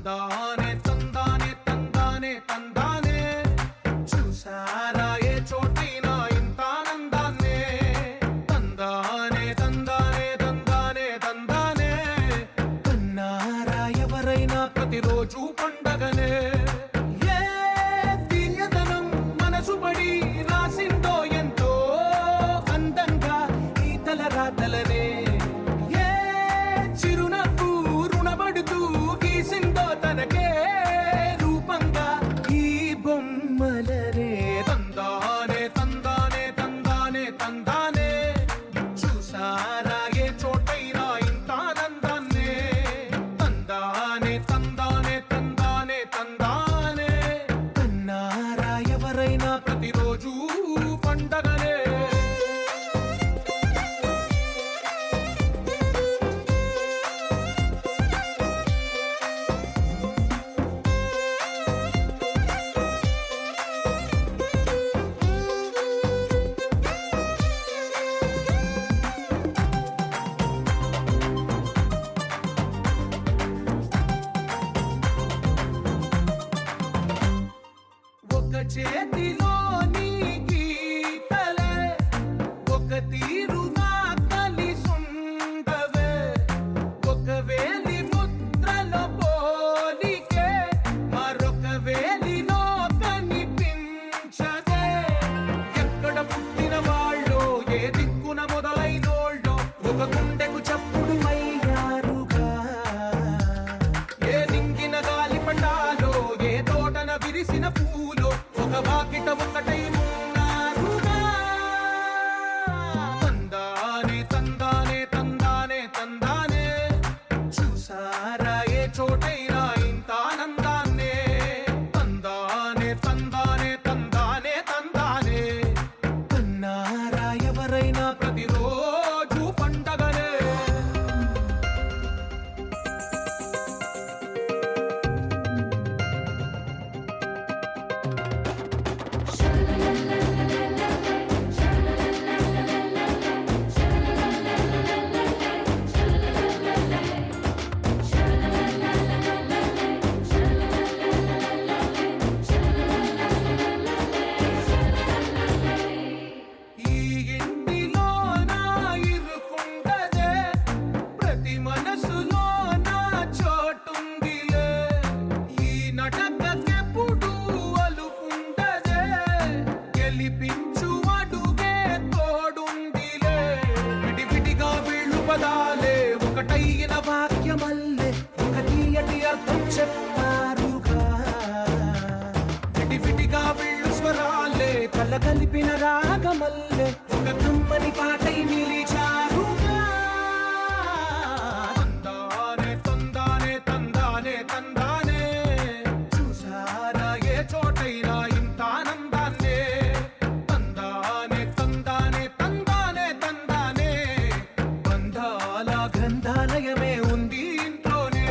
తందానే తందానే తందానే తందానే చూసారా ఏ చోటైనా ఇంత ఆనందాన్నే తందానే తందానే తందానే తందానే కన్నారా ఎవరైనా ప్రతిరోజు పండగనే ఏ తీయదనం మనసు పడి రాసిందో ఎంతో అందంగా ఈ తల రాతలనే తనకే రూపంగా ఈ బొమ్మలనే తందానే తందానే తందానే తందానే చూసారా ఏ చోటైనా ఇంత ఆనందాన్నే తందానే తందానే తందానే తందానే కన్నారా ఎవరైనా ప్రతిరోజు పండగనే చేతిలోని గీతలే ఒక తీరుగా కలిసుండవే ఒక వేలి ముద్రలో పోలికే మరొక వేలిలో కనిపించదే ఎక్కడ పుట్టిన వాళ్ళో ఏ దిక్కున మొదలైనోళ్ళో ఒక గుండెకు చప్పుడు అయ్యారుగా ఏ నింగిన గాలి పటాలో ఏ తోటన విరిసిన పూలో ఒక వాకిట ఒకటై ఉన్నారుగా తందానే తందానే తందానే తందానే చూసారా ఏ చోటైనా ఇంత ఆనందాన్నే తందానే తందానే తందానే తందానే కన్నారా ఎవరైనా ప్రతిరోజు పండగనే ఒకటైన వాక్యమల్లే ఒక తీయటి అర్థం చెప్పారుగా విడివిడిగా వీళ్ళు స్వరాలే కలగలిపిన రాగమల్లే ఒక కమ్మని పాటై నిలిచారుగా తందానే తందానే తందానే తందానే చూసారా ఏ చోటైనా ఇంత ఆనందాన్నే తందానే తందానే తందానే తందానే బంధాల గ్రంథాలయమే ఉంది ఇంట్లోనే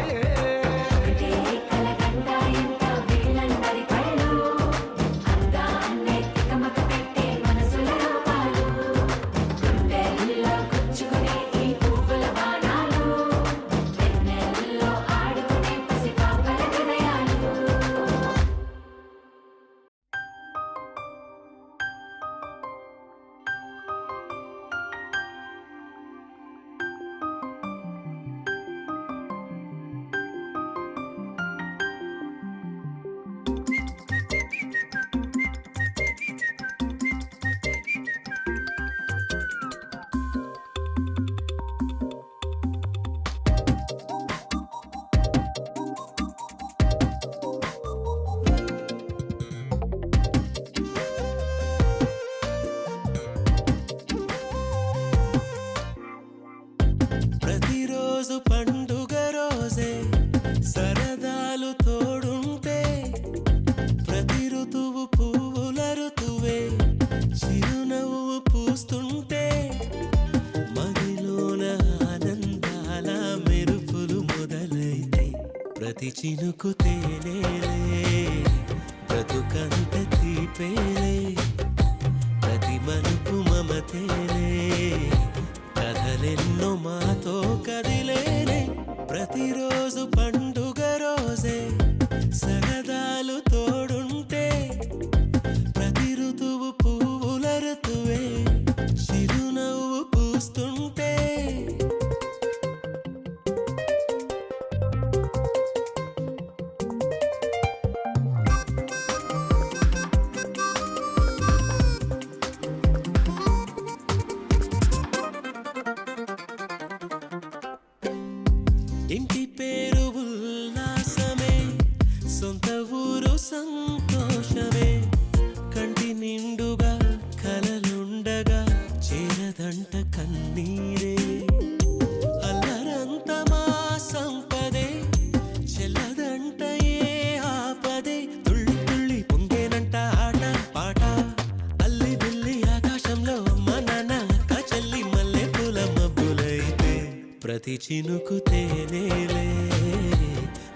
ప్రతిరోజు పండుగ రోజే సరదాలు తోడుంటే ప్రతి ఋతువు పువ్వుల ఋతువే చిరునవ్వు పూస్తుంటే మదిలోన ఆనందాల మెరుపులు మొదలైతే ప్రతి చినుకు తేనేలే బ్రతుకంత తీపేలే ప్రతి మలుపు మమతేలే కథలెన్నో మాతో కదిలేనే ప్రతిరోజు పండుగ రోజే పేరు ఉల్లాసమే, సొంత ఊరు సంతోషమే. కంటి నిండుగా కలలుండగా చేరదంట కన్నీరే. అల్లరంత మా సంపదే, చెల్లదంట ఏ ఆపదే. తుళ్ళి తుళ్ళి పొంగేనంట ఆట పాట, అల్లి బిల్లి ఆకాశంలో అమ్మ నాన్న అక్క చెల్లి మల్లె పూల మబ్బులైతే. ప్రతి చినుకు తేనేలే,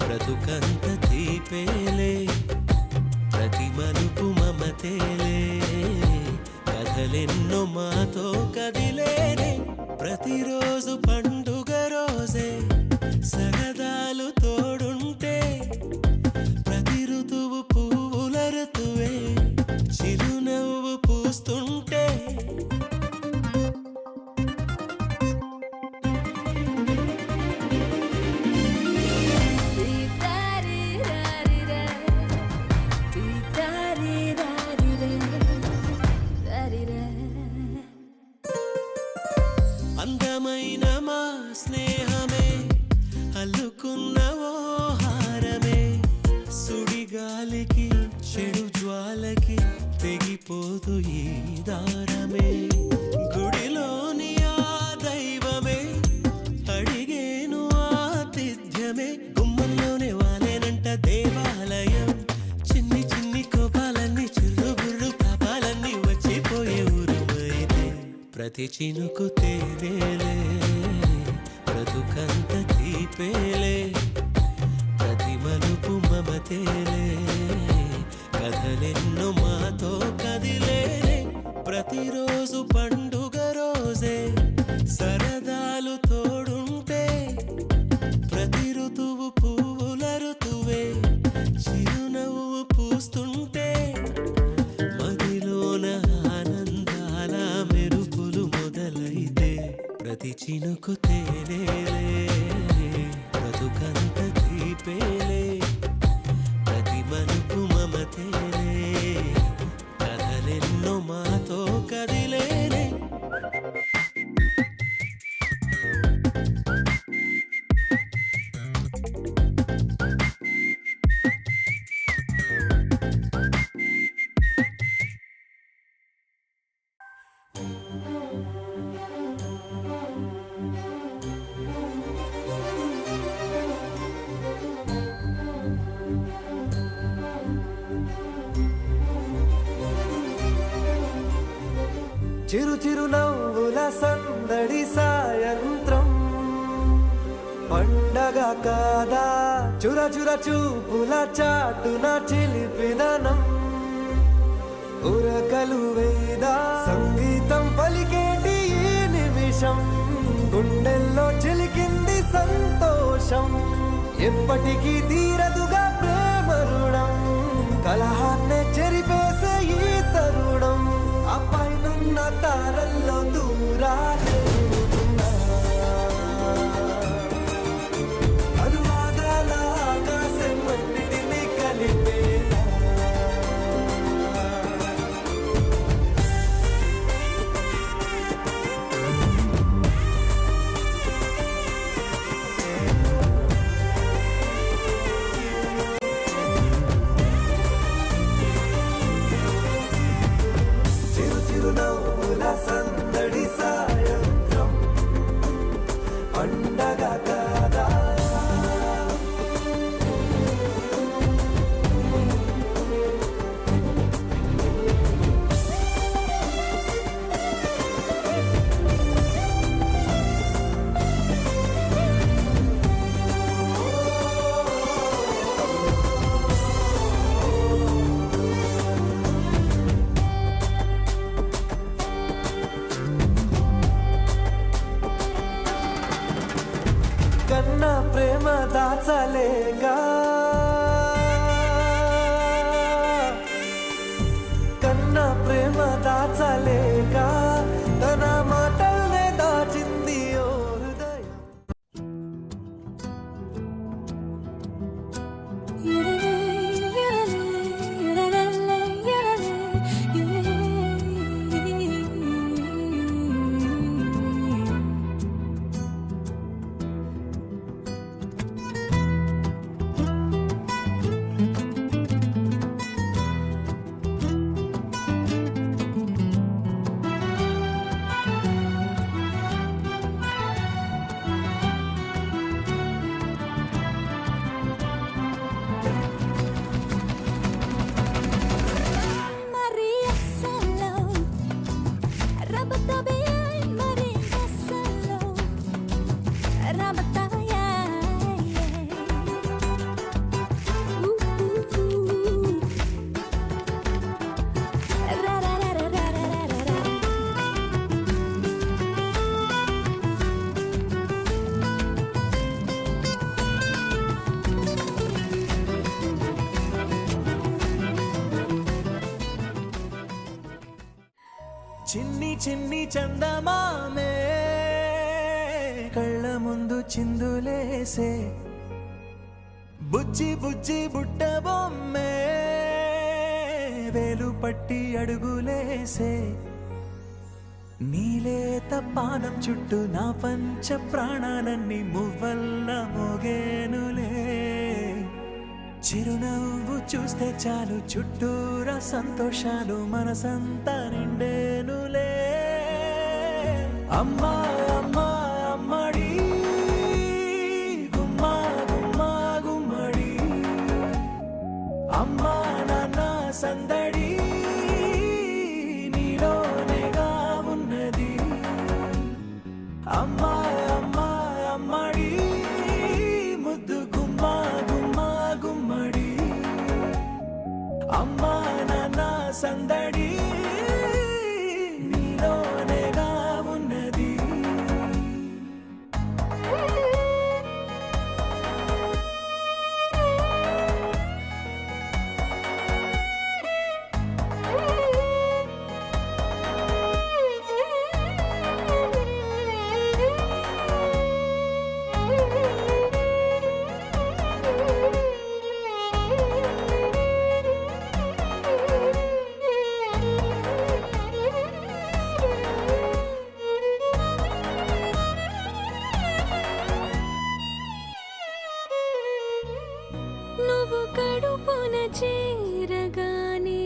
బ్రతుకంత తీపేలే. ప్రతి మలుపు మమతేలే, కథలెన్నో మాతో కదిలేనే. ప్రతిరోజు పండుగ రోజే, సరదాలు తోడుంటే. ప్రతి ఋతువు పువ్వుల ఋతువే, చిరునవ్వు పూస్తుంటే. అందమైన మా స్నేహమే, అల్లుకున్న ఓ హారమే. సుడిగాలికి చెడు జ్వాలకి తెగిపోదు ఈ దారమే. గుడిలోని ఆ దైవమే అడిగేను ఆతిథ్యమే. గుమ్మంలోనే వాలేనంట దేవాలయం, చిన్ని చిన్ని కోపాలన్నీ చిల్లుబుర్రు తాపాలన్నీ వచ్చిపోయే ఊరుమైతే. ప్రతి చినుకు తేనేలే, బ్రతుకంత తీపేలే. ప్రతి మలుపు మమతేలే, కథలెన్నో మాతో కదిలేనే. ప్రతిరోజు పండుగ రోజే, సరదాలు తోడుంటే. ప్రతి ఋతువు పువ్వుల ఋతువే, చిరునవ్వు పూస్తుంటే. మదిలోన ఆనందాల మెరుపులు మొదలైతే. ప్రతి చినుకు తేనేలే, బ్రతుకంత తీపేలే. ప్రతి మలుపు మమతేలే, కథలెన్నో మాతో కదిలేనే. చిరు చిరు నవ్వుల సందడి సాయంత్రం, పండగ కాదా చుర చుర చూపుల చాటున చిలిపిదనం. ఉరకలు వేదా సంగీతం పలికేటి ఈ నిమిషం, గుండెల్లో చిలికింది సంతోషం. ఎప్పటికీ తీరదుగా ప్రేమ రుణం, కలహాన్నే చెరిపేసే ఈ తరుణం. ఆ పైనున్న తారల్లో దూరాలే ఉన్నా, అనువాదాల ఆకాశం అన్నిటినీ కలిపేలా. చిరు చిరు నవ్వుల సందడి చిన్ని చిన్ని చందమామే కళ్ళ ముందు చిందులేసే బుజ్జి బుజ్జి బుట్ట బొమ్మే వేలు పట్టి అడుగులేసే నీలేత పానం చుట్టూ నా పంచ ప్రాణాలన్నీ మువ్వల్ల మోగేనులే చిరునవ్వు చూస్తే చాలు చుట్టూరా సంతోషాలు మనసంతా నిండేనులే అమ్మా అమ్మా అమ్మడి గుమ్మా గుమ్మా గుమ్మడి అమ్మా నాన్న సందడి నీలోనేగా ఉన్నది అమ్మా అమ్మా అమ్మడి ముద్దు గుమ్మా గుమ్మా గుమ్మడి అమ్మా నాన్న సందడి నీలోనేగా ఉన్నది నువ్వు కడుపున చేరగానే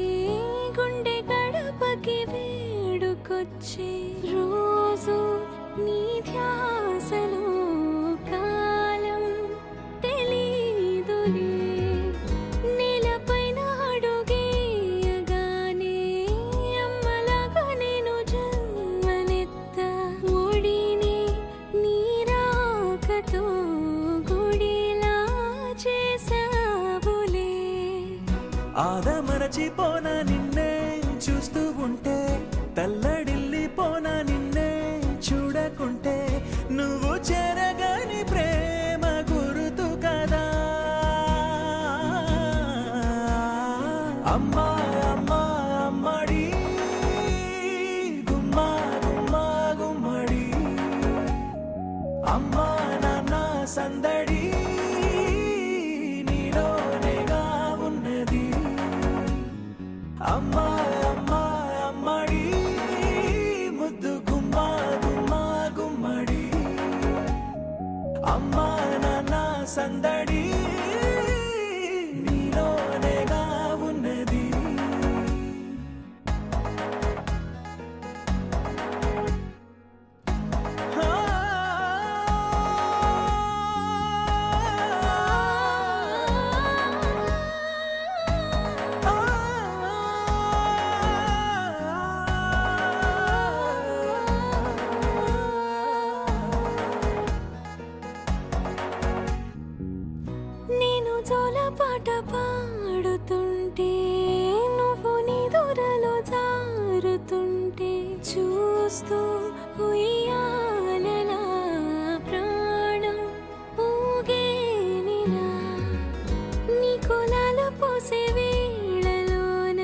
గుండె గడపకి వేడుకొచ్చే రోజు నీ ధ్యాసలో కాలం తెలీదులే నేలపైన అడుగేయగానే అమ్మలాగా నేను జన్మనెత్త ఒడిని నీ రాకతో గుడిలా చేసావులే ఆదమరచిపోనా నిన్నే చూస్తూ ఉంటే తల్లడిల్లిపోనా నిన్నే చూడకుంటే నువ్వు చెరగని ప్రేమ గురుతు కదా అమ్మా అమ్మా అమ్మడి గుమ్మా గుమ్మా గుమ్మడి అమ్మా నాన్న సందడి నీలోనేగా ఉన్నది అమ్మా అమ్మా అమ్మడి ముద్దు గుమ్మా గుమ్మా గుమ్మడి అమ్మా నాన్న సందడి నీలోనేగా ఉన్నది నేను జోలపాట పాడుతుంటే నువ్వు నిదురలో జారుతుంటే చూస్తూ ఉయ్యాలలా ప్రాణం ఊగేనిలా నీ కొలాల పోసే వేళలోన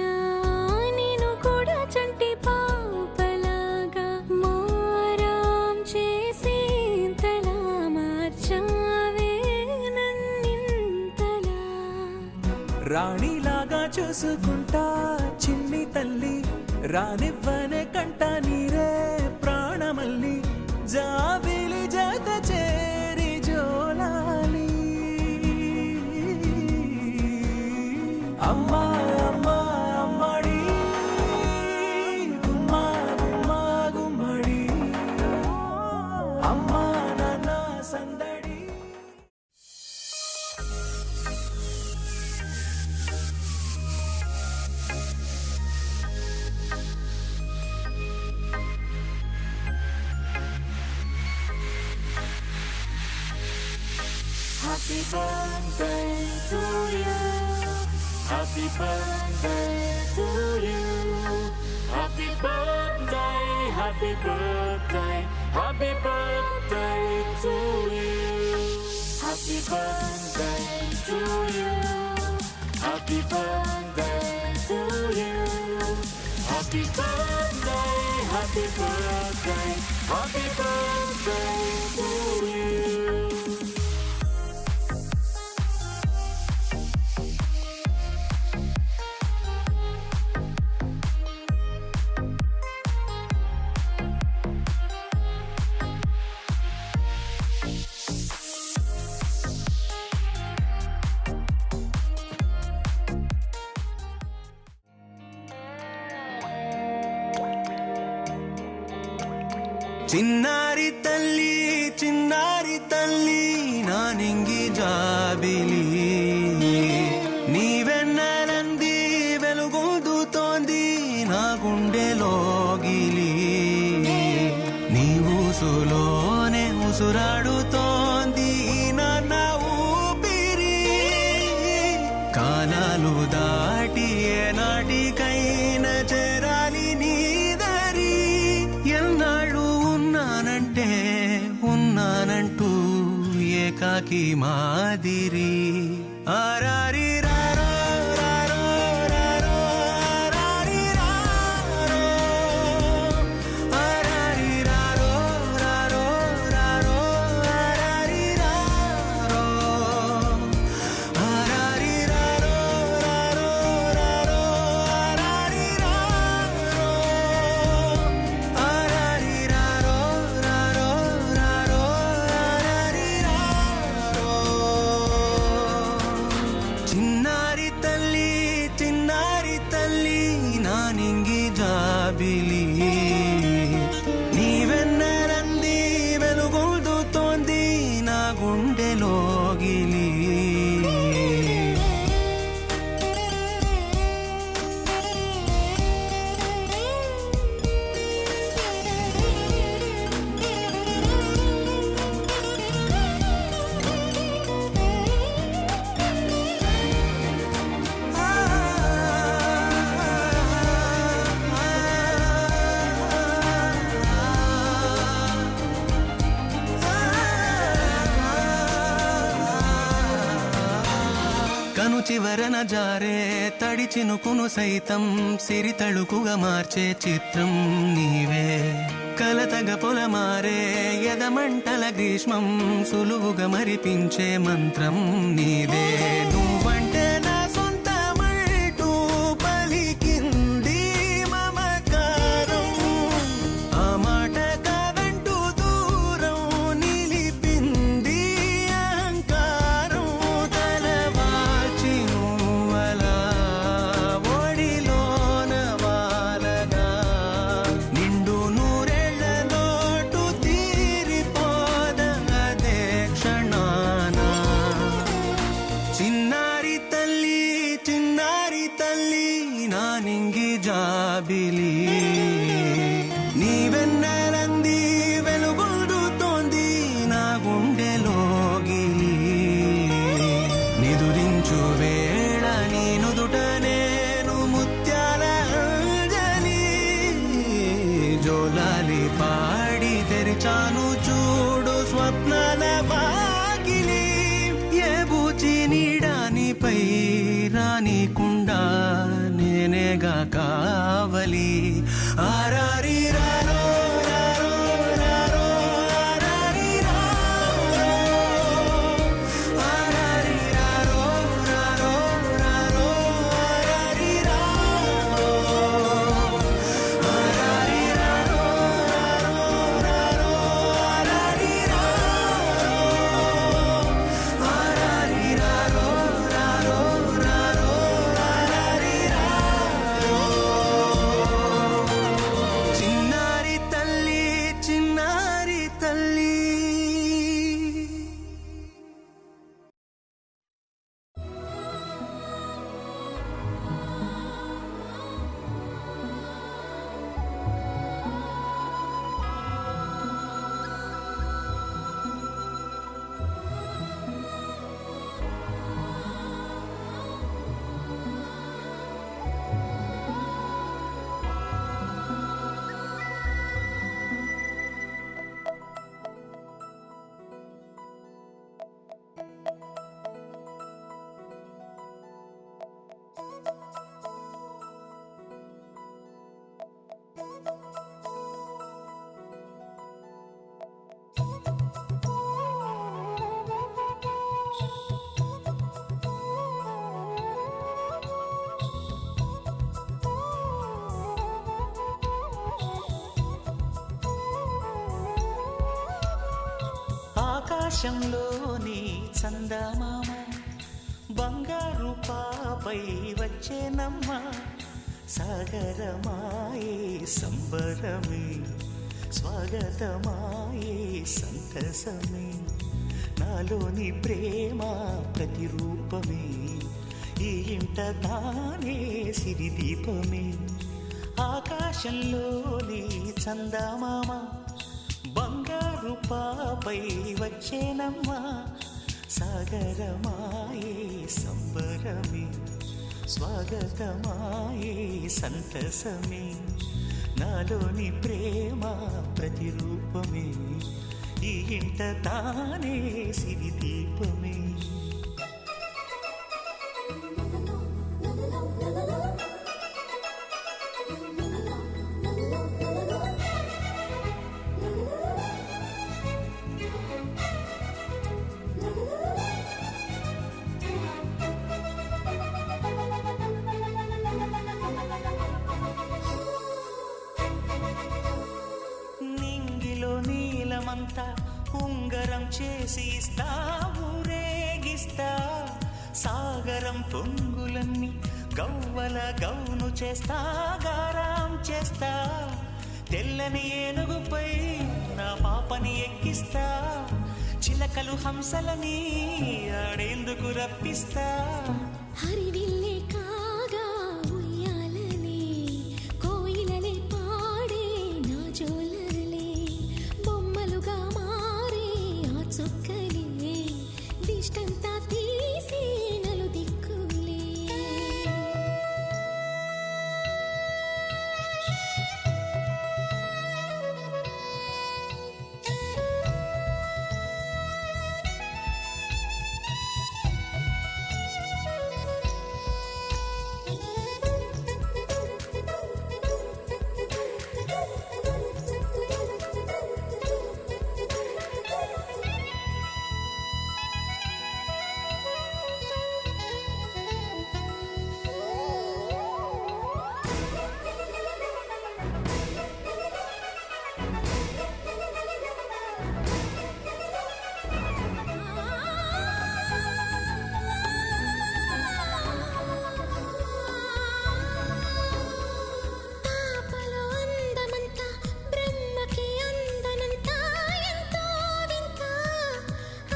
నేను కూడా చంటి పాపలాగా మారాం చేసేంతలా మార్చావే నన్నింతలా రాణిలాగా చూసుకుంటా చిన్ని తల్లి రానివ్వనే కంట నీరే ప్రాణమల్లి జాబిలి జత చేరి జోలాలి అమ్మా అమ్మా అమ్మడి గుమ్మా గుమ్మా గుమ్మడి అమ్మా నాన్న సందడి Happy birthday to you. Happy birthday to you. Happy birthday, happy birthday, happy birthday to you. Happy birthday to you. Happy birthday to you. Happy birthday, happy birthday, happy birthday to you. చిన్నారి తల్లి నా నింగి జాబిలి నీవెన్నెలంది వెలుగొందుతోంది నా గుండెలోగిలి నీ ఊసులోనే ఉసురాడుతోంది నా ఊపిరి కాలాలు దాటి ఏనాటికైనా చేరాలి నీ దరి ఎన్నాళ్ళు ఉన్నానంటూ ఏకాకి మాదిరి ఆరారి రారో రారో రారో ఆరారి రారో ఆరారి రారో రారో రారో ఆరారి రారో ఆరారి రారో రారో రారో ఆరారి రారో ఆరారి రారో రారో రారో ఆరారి రారో చిన్నారి తల్లి నా నింగి జాబిలి నీవెన్నెలంది వెలుగొందుతోంది నా గుండెలోగిలి కను చివరన జారే తడి చినుకును సైతం సిరి తళుకుగా మార్చే చిత్రం నీవే కలతగ పొలమారే ఎదమంటల గ్రీష్మం సులువుగా మరిపించే మంత్రం నీదే నువ్వంటే నా సొంతమంటూ పలికింది మమకారం ఆ మాట కాదంటూ దూరం నిలిపింది అహంకారం తలవాల్చి నువ్వలా ఒడిలోన వాలగా నిండు నూరేళ్ల లోటు తీరిపోదదే క్షణాన చిన్నారి తల్లి నా నింగి జాబిలి నీవెన్నెలంది వెలుగొందుతోంది నా గుండెలోగిలి నిదురించు వేళ నీ నుదుట నేను ముత్యాల అంజలి జోలాలి పాడి తెరిచాను చూడు స్వప్నాల వాకిలి ఏ బూచి నీడానిపై రానికుండా నేనేగా కావలి ఆరారి రారో రారో రారో ఆరారి రారో ఆరారి రారో రారో రారో ఆరారి రారో ఆరారి రారో రారో ఆరారి రారో ఆరారి రారో రారో రారో ఆరారి రారో ఆకాశంలోని చందమామ బంగారు పాపై వచ్చేనమ్మ సాగరమాయే సంబరమే స్వాగతమాయే సంతసమే నాలోని ప్రేమ ప్రతిరూపమే ఈ ఇంట తానే సిరిదీపమే ఆకాశంలోని చందమామ బంగారు పాపై వచ్చేనమ్మా సాగరమాయే సంబరమే స్వాగతమాయే సంతసమే నాలోని ప్రేమ ప్రతిరూపమే ఈ ఇంట తానే సిరిదీపమే నీలమంతా ఉంగరం చేసి ఇస్తా ఊరేగిస్తా సాగరం పొంగులన్నీ గవ్వల గౌను చేస్తా గారాం చేస్తా తెల్లని ఏనుగుపై నా పాపని ఎక్కిస్తా చిలకలు హంసలని ఆడేందుకు రప్పిస్తా హరివిల్లే కాగా ఉయ్యాలనే కోయిలలే పాడే నా జోలలే బొమ్మలుగా మారే ఆ చుక్కలే దిష్టంతా తీసి నలు దిక్కులే పాపలో అందమంతా బ్రహ్మకి అందనంతా ఎంతో వింత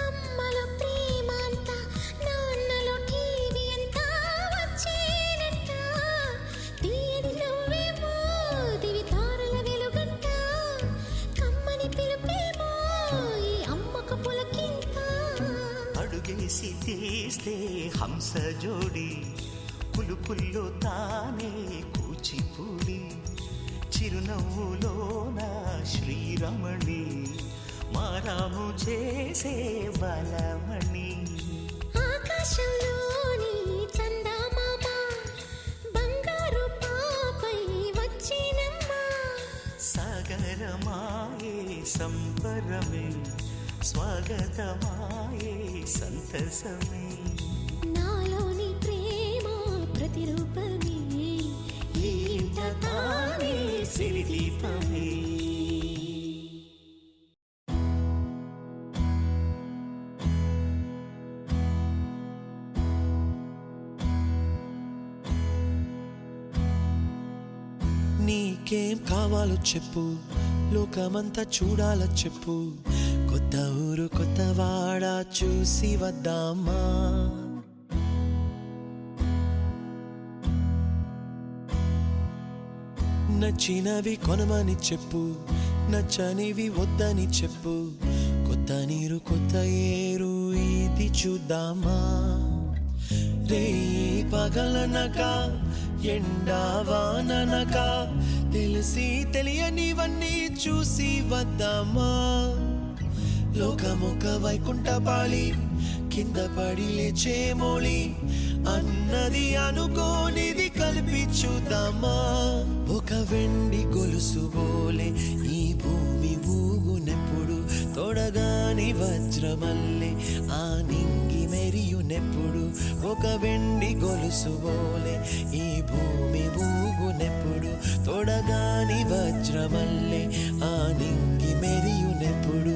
అమ్మలో ప్రేమ అంతా నాన్నలో టీవీ అంతా వచ్చేనంట తీయని నవ్వేమో దివి తారల వెలుగంట కమ్మని పిలుపేమో ఈ అమ్మకు పులకింత అడుగేసి తీస్తే హంస జోడి పులుపుల్లో తానే కూచిపూడి చిరునవ్వులోన శ్రీరమణి మారాము చేసే బలమణి ఆకాశంలోని చందమామ బంగారు పాపై వచ్చినమ్మా సాగరమాయే సంబరమే స్వాగతమాయే సంతసమే నాలోని ప్రేమ ప్రతిరూపమే ఈ ఇంట తానే సిరిదీపమే నీకేం కావాలో చెప్పు లోకమంతా చూడాల చెప్పు కొత్త ఊరు కొత్త వాడ చూసి వద్దామా నచ్చినవి కొనమని చెప్పు నచ్చనివి వద్దని చెప్పు కొత్త నీరు కొత్త ఏరు ఇది చూద్దామా రే పగలనక ఎండా వాననక తెలిసి తెలియనివన్నీ చూసి వద్దామా లోకమొక వైకుంఠపాళి కింద పడి లేచే మోళి అన్నది అనుకోనిది కలిపి చూద్దామా ఒక వెండి గొలుసు బోలే ఈ భూమి ఊగునెప్పుడు తొడగాని వజ్రమల్లె ఆ నింగి మెరియునెప్పుడు ఒక వెండి గొలుసు బోలే ఈ భూమి ఊగునెప్పుడు తొడగాని వజ్రమల్లె ఆ నింగి మెరియునెప్పుడు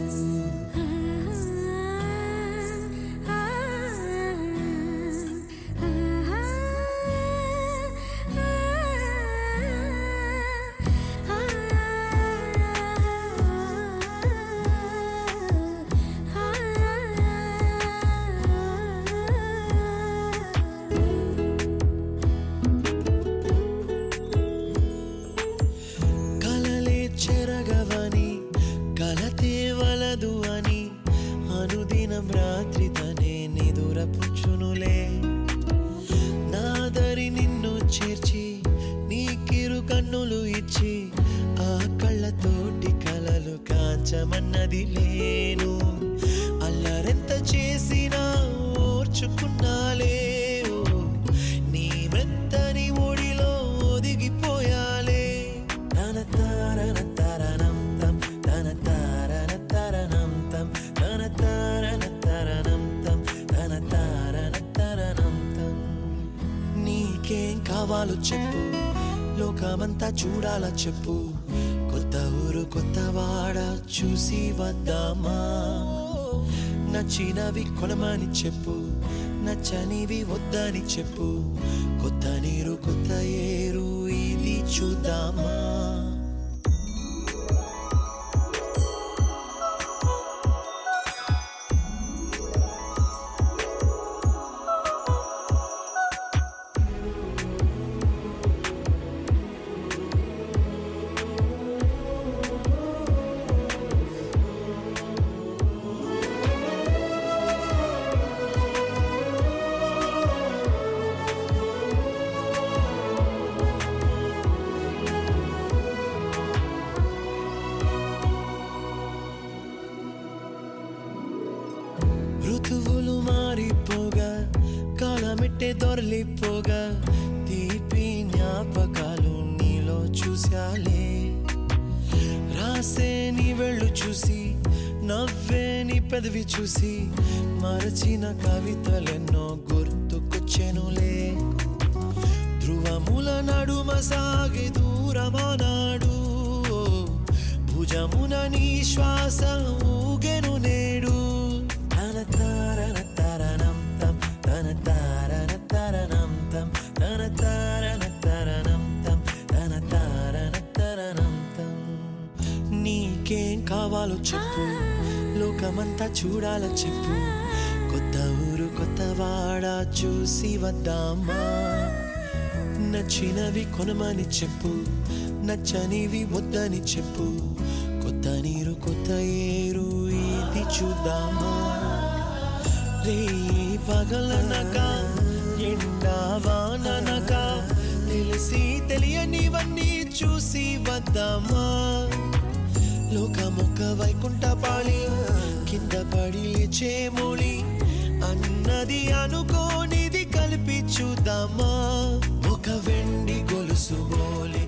వదిలేను అల్లరెంత చేసినా ఓర్చుకున్నాలే ఓ, నీ మెత్తని ఒడిలో ఒదిగిపోయాలే తన తారన తరణం తం తన తారన తరణం తం తన తారన తరణం తం తన తారన తరణం తం నీకేం కావాలో చెప్పు లోకమంతా చూడాల చెప్పు కొత్త ఊరు కొత్త వాడ చూసి వద్దామా నచ్చినవి కొనమని చెప్పు నచ్చనివి వద్దని చెప్పు కొత్త నీరు కొత్త ఏరు ఇది చూద్దామా ఋతువులు మారిపోగా కాలమెట్టే దొరలిపోగా తీపి జ్ఞాపకాలు నీలో చూశాలే రాసే నీ వెళ్ళు చూసి నవ్వే నీ పెదవి చూసి మరచిన కవితలెన్నో గుర్తుకొచ్చెనులే ధ్రువముల నడుమ సాగే దూరమానాడు భుజమున నీ శ్వాస ఊగెను నేడు తన తారన తరణం తం తన తారన తరణం తం తన తారన తరణం తం తన తారన తరణం తం నీకేం కావాలో చెప్పు లోకమంతా చూడాల చెప్పు కొత్త ఊరు కొత్త వాడ చూసి వద్దామా నచ్చినవి కొనమని చెప్పు నచ్చనివి వద్దని చెప్పు కొత్త నీరు కొత్త ఏరు ఇది చూద్దామా రే పగలనక ఎండా వాననక తెలిసి తెలియనివన్నీ చూసి వద్దామా లోకమొక్క వైకుంఠపాళి కింద పడి లేచే మోళి అన్నది అనుకోనిది కలిపి చూద్దామా ఒక వెండి గొలుసు బోలి